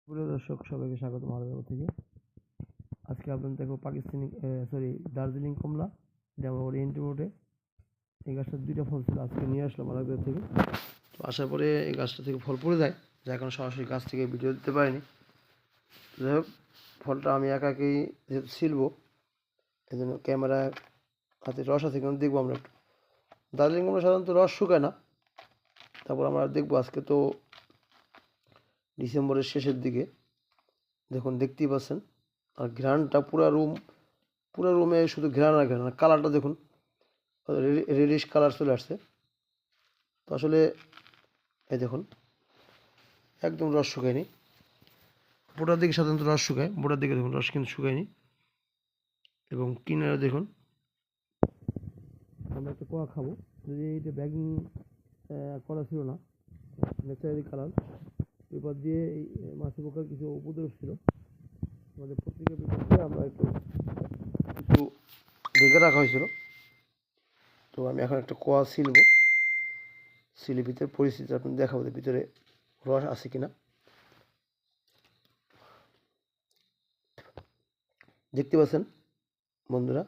প্রিয় দর্শক, সবাইকে স্বাগত মালদহ থেকে। আজকে আপনাদের দেখো পাকিস্তানি দার্জিলিং কমলা, এটা আমার ওরিয়েন্ট রোডে। এই গাছটার দুইটা ফল ছিল, আজকে নিয়ে আসলাম মালদহ থেকে। তো আসার পরে এই গাছটা থেকে ফল পড়ে যায়, যা এখন সরাসরি গাছ থেকে ভিডিও দিতে পারিনি। যাই হোক, ফলটা আমি একাকেই যেহেতু ছিলবো, এই জন্য ক্যামেরা হাতে রস আছে কিন্তু দেখবো আমরা একটু। দার্জিলিং কমলা সাধারণত রস শুকায় না। তারপর আমরা দেখবো, আজকে তো ডিসেম্বরের শেষের দিকে, দেখুন দেখতেই পাচ্ছেন। আর ঘ্রাণটা পুরো রুমে শুধু ঘ্রাণ আর ঘ্রাণ। কালারটা দেখুন, রেডিশ কালার চলে আসছে। তো আসলে এই দেখুন, একদম রস শুকায়নি। বোটার দিকে সাধারণত রস শুকায়, বোটার দিকে দেখুন রস কিন্তু শুকায়নি। এবং কিনারে দেখুন, আমরা একটা কোয়া খাবো, যদি এইটা ব্যাগিং করা ছিল না, ন্যাচারালি কালার। পেপার দিয়ে এই মাছি পোকার কিছু উপদ্রব ছিল, আমাদের পত্রিকা পেপার দিয়ে আমরা একটু কিছু ঢেকে রাখা হয়েছিল। তো আমি এখন একটা কোয়া ছিলবো, সিলে ভিতরে পরিস্থিতি আপনি দেখাবো ভিতরে রস আছে কিনা। দেখতে পাচ্ছেন বন্ধুরা,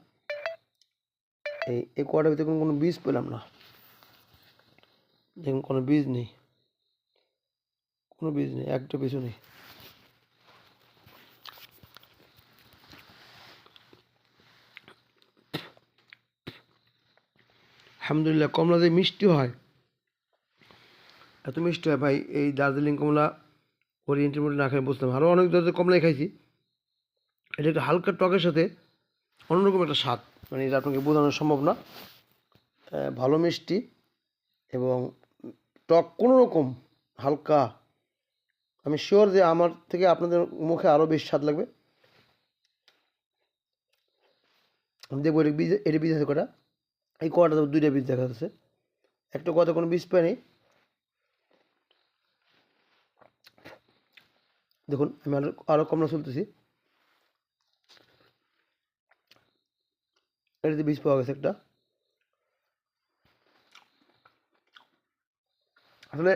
এই কোয়াটার ভিতরে কোনো বীজ পেলাম না। দেখুন কোনো বীজ নেই, একটা বীজও নেই। আলহামদুলিল্লাহ, কমলা যে মিষ্টি হয়, এত মিষ্টি হয় ভাই। এই দার্জিলিং কমলা ওরিয়েন্টের মধ্যে না খেয়ে বুঝতাম। আরও অনেক ধরনের কমলাই খাইছি, এটা একটা হালকা টকের সাথে অন্যরকম একটা স্বাদ, মানে এটা আপনাকে বোঝানো সম্ভব না। ভালো মিষ্টি এবং টক কোনো রকম হালকা। আমি শিওর যে আমার থেকে আপনাদের মুখে আরও বেশি স্বাদ লাগবে। আমি দেখবো এটা বীজ আছে কটা। এই কটা দুইটা বীজ দেখা যাচ্ছে, একটা কথা কোনো বীজ পাইনি। দেখুন আমি আরও কমলা চলতেছি, এটাতে বীজ পাওয়া গেছে একটা। আসলে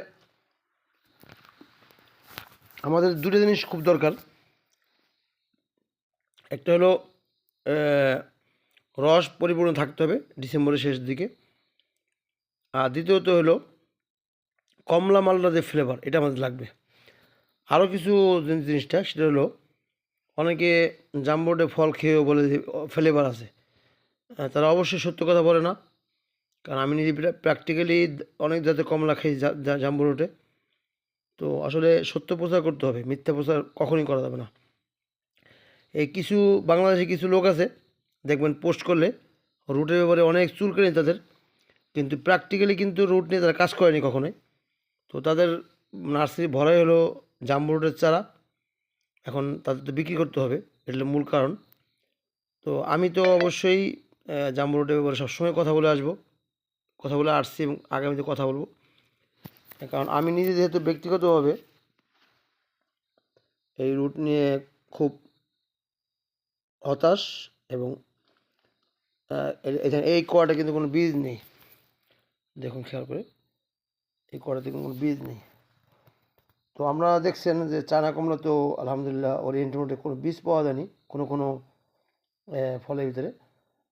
আমাদের দুটো জিনিস খুব দরকার। একটা হলো রস পরিপূর্ণ থাকতে হবে ডিসেম্বরের শেষ দিকে। আর দ্বিতীয়ত হলো কমলা মালটা যে ফ্লেভার, এটা আমাদের লাগবে। আরও কিছু জিনিসটা সেটা হলো, অনেকে জামবোর্ডে ফল খেয়েও বলে যে ফ্লেভার আছে। তারা অবশ্যই সত্য কথা বলে না, কারণ আমি নিজে প্র্যাকটিক্যালি অনেক জাতের কমলা খাই জামবোর্ডে। তো আসলে সত্য প্রচার করতে হবে, মিথ্যা প্রচার কখনই করা যাবে না। এই কিছু বাংলাদেশে কিছু লোক আছে, দেখবেন পোস্ট করলে রুটের ব্যাপারে অনেক চুলকানি তাদের, কিন্তু প্র্যাকটিক্যালি কিন্তু রুট নিয়ে তারা কাজ করেনি কখনোই। তো তাদের নার্সারি ভরাই হলো জাম্বো রুটের চারা, এখন তাদের তো বিক্রি করতে হবে, এটা হলো মূল কারণ। তো আমি তো অবশ্যই জাম্বো রুটের ব্যাপারে সবসময় কথা বলে আসবো, কথা বলে আসছি এবং আগামীতে কথা বলবো। কারণ আমি নিজে যেহেতু ব্যক্তিগতভাবে এই রুট নিয়ে খুব হতাশ, এবং এই কোয়াটা কিন্তু কোনো বীজ নেই, দেখুন খেয়াল করে, এই কোয়াটাতে কিন্তু কোনো বীজ নেই। তো আমরা দেখছেন যে চায়না কমলা তো আলহামদুলিল্লাহ ওরিয়েন্টের মধ্যে কোনো বীজ পাওয়া যায়নি কোনো কোনো ফলের ভিতরে।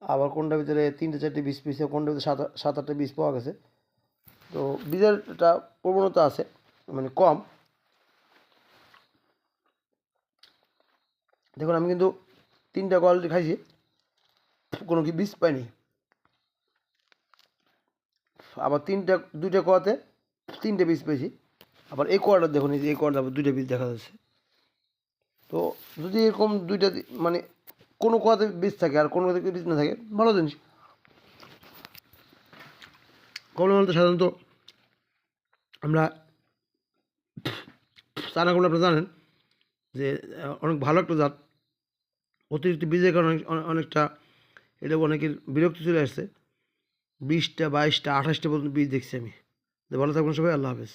আবার কোনটার ভিতরে 3-4টি বীজ পেয়েছে, কোনটার ভিতরে 7-8টা বীজ পাওয়া গেছে। তো বীজের একটা প্রবণতা আছে, মানে কম। দেখুন আমি কিন্তু 3টা কোয়ালিটি খাইছি, কোনো কি বীজ পাইনি। আবার 2টা কোয়াতে 3টে বীজ পেয়েছি। আবার এই কোয়াটা দেখুন, এই কোয়াটা আবার 2টা বীজ দেখা যাচ্ছে। তো যদি এরকম দুইটা মানে কোনো কোয়াতে বীজ থাকে আর কোনো কোয়াতে বীজ না থাকে, ভালো জিনিস। কমলা বলতে সাধারণত আমরা চায়না কমলা আপনারা জানেন যে অনেক ভালো একটা জাত। অতিরিক্ত বীজের কারণে অনেকটা এটা অনেকের বিরক্তি চলে আসছে। 20টা 22টা 28টা পর্যন্ত বীজ দেখছি আমি। ভালো থাকবেন সবাই, আল্লাহ হাফেজ।